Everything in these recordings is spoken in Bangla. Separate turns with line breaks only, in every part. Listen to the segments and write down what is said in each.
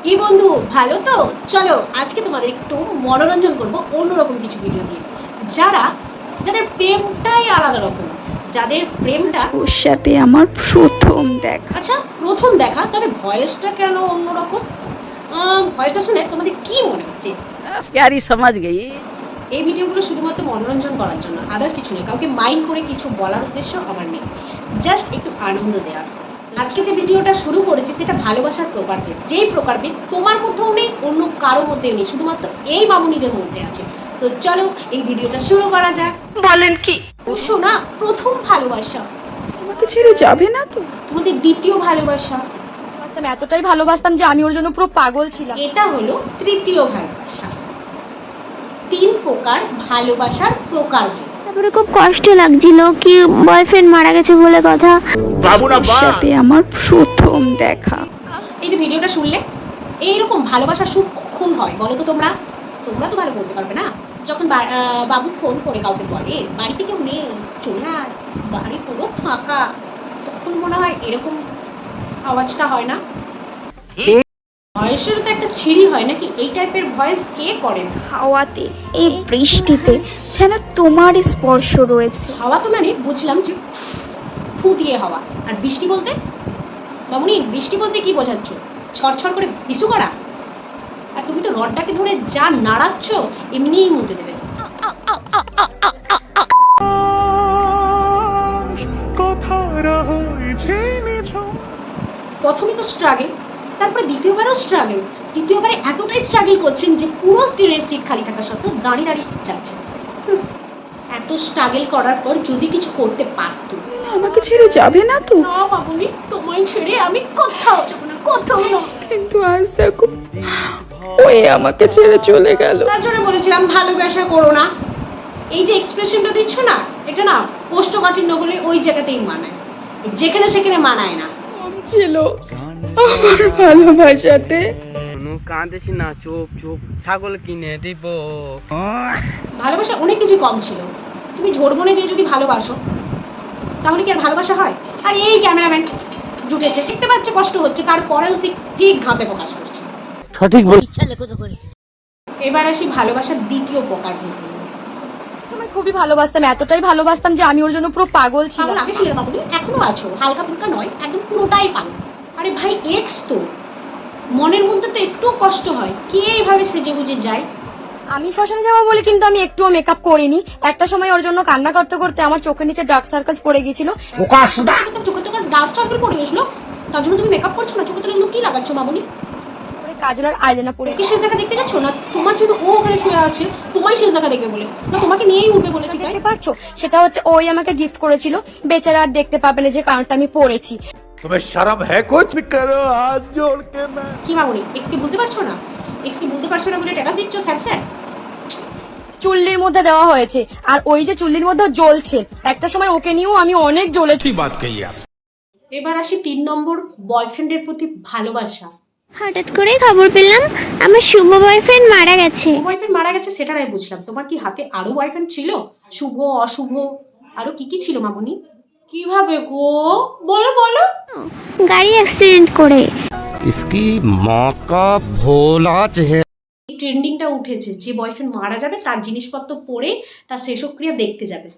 কি বন্ধু ভালো তো? চলো আজকে তোমাদের একটু মনোরঞ্জন করব অন্যরকম কিছু ভিডিও দিয়ে। যাদের প্রেমটাই আলাদা রকম, যাদের প্রেমটা
ওর সাথে আমার প্রথম দেখা।
আচ্ছা প্রথম দেখা, তবে ভয়েসটা কেন অন্যরকম? ভয়েসটা শুনে তোমাদের কি মনে হচ্ছে?
प्यारी समझ गई।
এই ভিডিওগুলো শুধুমাত্র মনোরঞ্জন করার জন্য, আদার্স কিছু নেই। কাউকে মাইন্ড করে কিছু বলার উদ্দেশ্য আমার নেই, জাস্ট একটু আনন্দ দেওয়া। আজকে যে ভিডিওটা শুরু করেছি সেটা ভালোবাসার প্রকারভেদ। যেই প্রকারভেদ তোমার মধ্যেও নেই, অন্য কারো মধ্যেও নেই, শুধুমাত্র এই মামুনিদের মধ্যে আছে। তো চলো এই ভিডিওটা শুরু করা যাক।
বলেন কি?
শোনা, প্রথম ভালোবাসা,
আমাকে ছেড়ে যাবে না তো?
তোমাদের দ্বিতীয় ভালোবাসা,
এতটাই ভালোবাসতাম যে আমি ওর জন্য পুরো পাগল ছিলাম।
এটা হলো তৃতীয় ভালোবাসা। 3 প্রকার ভালোবাসার প্রকারভেদ।
তারপরে খুব কষ্ট লাগছিল কি বয়ফ্রেন্ড মারা গেছে বলে কথা।
ওর সাথে আমার প্রথম দেখা।
এই যে ভিডিওটা শুনলে, এইরকম ভালোবাসার সুখ কখন হয় বলো তো? তোমরা তো ভালো বলতে পারবে না। যখন বাবু ফোন করে কাউকে বলে বাড়িতে কেউ নেই, চলে আয়, বাড়ি পুরো ফাঁকা, তখন মনে হয় এরকম আওয়াজটা হয় না? ভয়েসেরও তো একটা ছিঁড়ি হয় নাকি? এই টাইপের ভয়েস কে করে?
হাওয়াতে, এই বৃষ্টিতে যেন তোমার স্পর্শ রয়েছে।
হাওয়া তো মানে বুঝলাম যে ফু দিয়ে হাওয়া, আর বৃষ্টি বলতে মামুনি, বৃষ্টি বলতে কি বোঝাচ্ছ? ছড়ছড় করে বিছু করা? আর তুমি তো রডটাকে ধরে যা নাড়াচ্ছ এমনিই মুতে দেবে। প্রথমে তো স্ট্রাগল, তারপরে দ্বিতীয়বারও স্ট্রাগল। দ্বিতীয়বারে এতটাই স্ট্রাগল করছেন যে পুরো ট্রেনের সিট খালি থাকা সত্ত্বেও দাঁড়িয়ে দাঁড়িয়ে যাচ্ছে। এত স্ট্রাগল করার পর যদি কিছু করতে পারতো।
আমাকে ছেড়ে যাবে না তো?
না বাবুনি, তোমায় ছেড়ে আমি কোথাও যাবো না, কোথাও না।
কিন্তু আজ দেখো, ওই আমাকে ছেড়ে চলে গেল।
তার জন্য বলেছিলাম ভালোবাসা করো না। এই যে এক্সপ্রেশনটা দিচ্ছ না, এটা না কোষ্ঠকাঠিন্য হলে ওই জায়গাতেই মানায়, যেখানে সেখানে মানায় না।
ছিল আমার ভালোবাসাতে।
কাঁদেছি না, চোখ চোখ ছাগল কিনে দিব।
ভালোবাসা অনেক কিছু কম ছিল। তুমি ঝোড়বনে যে যদি ভালোবাসো তাহলে কি আর ভালোবাসা হয়? আর এই ক্যামেরাম্যান জুটেছে, দেখতে পাচ্ছে কষ্ট হচ্ছে, তারপরেও সে ঠিক ঘাসে প্রকাশ করছে।
সঠিক বল।
এবার আসি ভালোবাসার দ্বিতীয় প্রকার।
আমি খুবই ভালোবাসতাম, এতটাই ভালোবাসতাম যে আমি ওর জন্য পুরো পাগল ছিলাম।
পাগল আগে ছিলেন বাবুনি, এখনো আছো, হালকা ফুলকা নয়, একদম পুরোটাই পাগল। আরে ভাই এক্স তো, মনের মধ্যে তো একটুও কষ্ট হয়। কে এইভাবে সেজে গুজে যায়?
আমি শ্মশানে যাবো বলে কিন্তু আমি একটুও মেকআপ করিনি। একটা সময় ওর জন্য কান্না করতে করতে আমার চোখের নিচে ডার্ক সার্কেলস পড়ে গেছিল।
চোখে চোখে ডার্ক সার্কেল পড়ে গেছিল, তার জন্য তুমি মেকআপ করছো না? চোখে তুলে লুকিয়ে লাগাচ্ছ মামুনি?
কাজল আর আইলাইনার পরে
কি শেষ দেখা দেখতে যাচ্ছ না? তোমার জন্য ও ওখানে শুয়ে আছে, তোমায় শেষ দেখা দেখবে বলে না, তোমাকে নিয়েই উঠবে বলেছি।
দেখতে পারছো, সেটা হচ্ছে ওই আমাকে গিফট করেছিল। বেচারা আর দেখতে পাবে না যে কারণটা আমি পড়েছি।
तुम्हें शर्म है कुछ भी करो हाथ जोड़ के मैं।
কি মামুনি, এক্সকে ভুলতে পারছো না? এক্সকে ভুলতে পারছো না বলে স্ট্যাটাস দিচ্ছ স্যাড স্যাড?
চুল্লির মধ্যে দেওয়া হয়েছে, আর ওই যে চুল্লির মধ্যে জ্বলছে, একটা সময় ওকে নিয়েও আমি অনেক জ্বলেছি।
बात कही आप।
এবার আসি 3 নম্বর, বয়ফ্রেন্ডের প্রতি ভালোবাসা।
হঠাৎ করে খবর পেলাম আমার শুভ বয়ফ্রেন্ড মারা গেছে।
বয়ফ্রেন্ড মারা গেছে সেটা নয় বুঝলাম, তোমার কি হাতে আরো বয়ফ্রেন্ড ছিল? শুভ অশুভ আরো কি কি ছিল মামুনি? কিভাবে গো, বলো বলো।
গাড়ি অ্যাক্সিডেন্ট করে।
इसकी माँ का भोला चेहरा।
ট্রেন্ডিংটা উঠেছে যে বয়ফ্রেন্ড মারা যাবে তার জিনিসপত্র পরে তার শেষক্রিয়া দেখতে যাবে।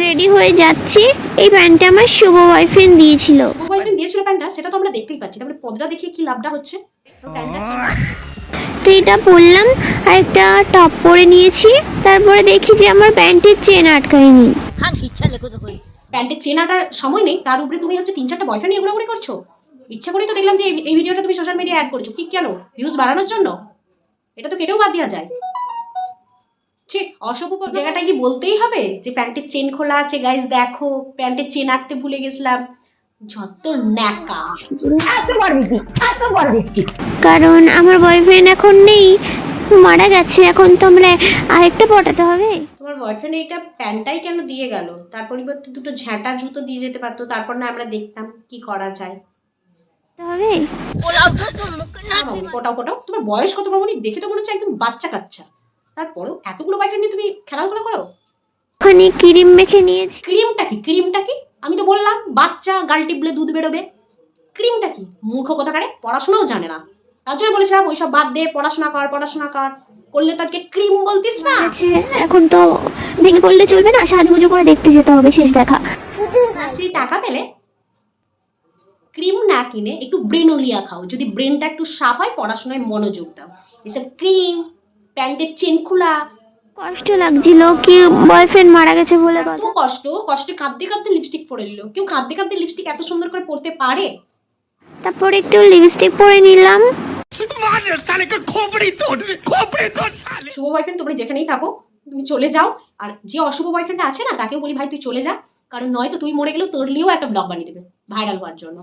রেডি হয়ে যাচ্ছি, এই প্যান্টটা আমার শুভ বয়ফ্রেন্ড দিয়েছিল।
বয়ফ্রেন্ড দিয়েছিল প্যান্টটা, সেটা তো আমরা দেখতেই পাচ্ছি, তারপরে পদরা দেখিয়ে কি লাভটা হচ্ছে? প্যান্টটা
তো এটা পরলাম আর একটা টপ পরে নিয়েছি। তারপরে দেখি যে আমার প্যান্টের চেন আটকায়নি।
প্যান্টের চেনাটার সময় নেই, তার উপরে তুমি হচ্ছে 3-4টা বয়ফ্রেন্ড নিয়ে ঘোরাঘুরি করছো। ইচ্ছা করেই তো দেখলাম যে এই ভিডিওটা তুমি সোশ্যাল মিডিয়ায় অ্যাড করেছো। কি কেন? ভিউজ বাড়ানোর জন্য? এটা তো কেটেও বাদ দেওয়া যায়। ঠিক অশুভ জায়গাটায় কি বলতেই হবে যে প্যান্টের চেন খোলা আছে, গাইস দেখো প্যান্টের চেন আটতে ভুলে গেছিলাম? যত ন্যাকা।
কারণ আমার বয়ফ্রেন্ড এখন নেই, মারা গেছে। এখন তো আমরা আরেকটা পটাতে হবে।
তোমার বয়ফ্রেন্ড এইটা প্যান্টটাই কেন দিয়ে গেল? তার পরিবর্তে দুটো ঝ্যাঁটা জুতো দিয়ে যেতে পারতো, তারপর না আমরা দেখতাম কি করা যায়।
হবে
কোটাও কোটাও, তোমার বয়স কত মামুনি? দেখে তো মনে হচ্ছে একদম বাচ্চা কাচ্চা। তারপরেও এতগুলো বয়ফ্রেন্ড নিয়ে তুমি খেলাধুলা করো?
ওখানে ক্রিম মেখে নিয়েছি।
ক্রিমটা কি? ক্রিমটা কি? আমি তো বললাম বাচ্চা গাল টিপলে দুধ বেরোবে। ক্রিমটা কি? মূর্খ কোথাকারে, পড়াশোনাও জানে না। তার জন্য বলেছিলাম ওইসব বাদ দে, পড়াশোনা কর, পড়াশোনা কর। করলে তো আজকে ক্রিম বলতিস না।
আছে এখন তো ভেঙে পড়লে চলবে না, সাজুগুজু করে দেখতে যেতে হবে শেষ দেখা।
সেই টাকা পেলে ক্রিম না কিনে একটু ব্রেনোলিয়া খাও, যদি ব্রেনটা একটু সাফ হয় পড়াশোনায় মনোযোগ দাও। এসব ক্রিম, প্যান্টের চেন খোলা,
কষ্ট লাগছিল কি বয়ফ্রেন্ড মারা গেছে বলে
এত
কথা।
কষ্টে কাঁদতে কাঁদতে লিপস্টিক পরে নিল। কেউ কাঁদতে কাঁদতে লিপস্টিক এত সুন্দর করে পরতে পারে?
তারপর একটু লিপস্টিক পরে নিলাম।
শুভ বয়ফ্রেন্ড তোমরা যেখানেই থাকো তুমি চলে যাও। আর যে অশুভ বয়ফ্রেন্ড আছে না তাকেও বলি ভাই তুই চলে যা, কারণ নয়তো তুই মরে গেলেও তোর লিয়েও একটা ব্লগ বানিয়ে দেবে ভাইরাল হওয়ার জন্য।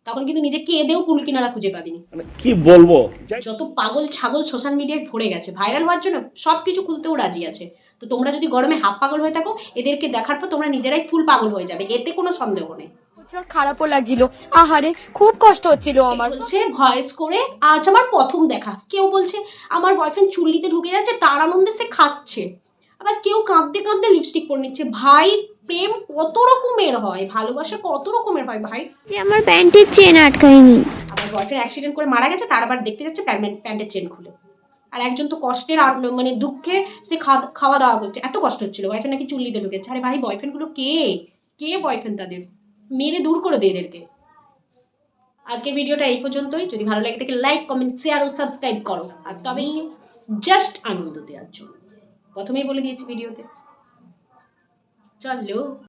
তখন কিন্তু নিজে কেঁদেও কুল কিনারা খুঁজে পাবিনি।
কি বলবো,
যত পাগল ছাগল সোশ্যাল মিডিয়ায় ভরে গেছে ভাইরাল হওয়ার জন্য, সবকিছু খুলতেও রাজি আছে। তো তোমরা যদি গরমে হাফ পাগল হয়ে থাকো, এদেরকে দেখার পর তোমরা নিজেরাই ফুল পাগল হয়ে যাবে, এতে কোনো সন্দেহ নেই।
প্রচুর খারাপও লাগছিল, আহারে খুব কষ্ট হচ্ছিল আমার।
বলছে ভয়েস করে আজ আমার প্রথম দেখা, কেউ বলছে আমার বয়ফ্রেন্ড চুল্লিতে ঢুকে যাচ্ছে তার আনন্দে সে খাচ্ছে, আবার কেউ কাঁদতে কাঁদতে লিপস্টিক পরে নিচ্ছে। ভাই প্রেম কত রকমের হয়, ভালোবাসা কত রকমের হয় ভাই।
যে আমার প্যান্টের চেন আটকায়নি।
আবার বয়ফ্রেন্ড অ্যাক্সিডেন্ট করে মারা গেছে, তার আবার দেখতে যাচ্ছে প্যান্টের চেন খুলে। আর একজন তো কষ্টের মানে দুঃখে সে খাওয়া দাওয়া করছে, এত কষ্ট হচ্ছিল, বয়ফ্রেন্ড নাকি চুল্লিতে ঢুকেছে। আরে ভাই বয়ফ্রেন্ডগুলো কে কে বয়ফ্রেন্ড তাদের, মেরে দূর করে দে এদেরকে। আজকের ভিডিওটা এই পর্যন্তই। যদি ভালো লাগে থাকে লাইক, কমেন্ট, শেয়ার ও সাবস্ক্রাইব করো। আর তবেই জাস্ট আনন্দ দেওয়ার জন্য প্রথমেই বলে দিয়েছি ভিডিওতে। চলো।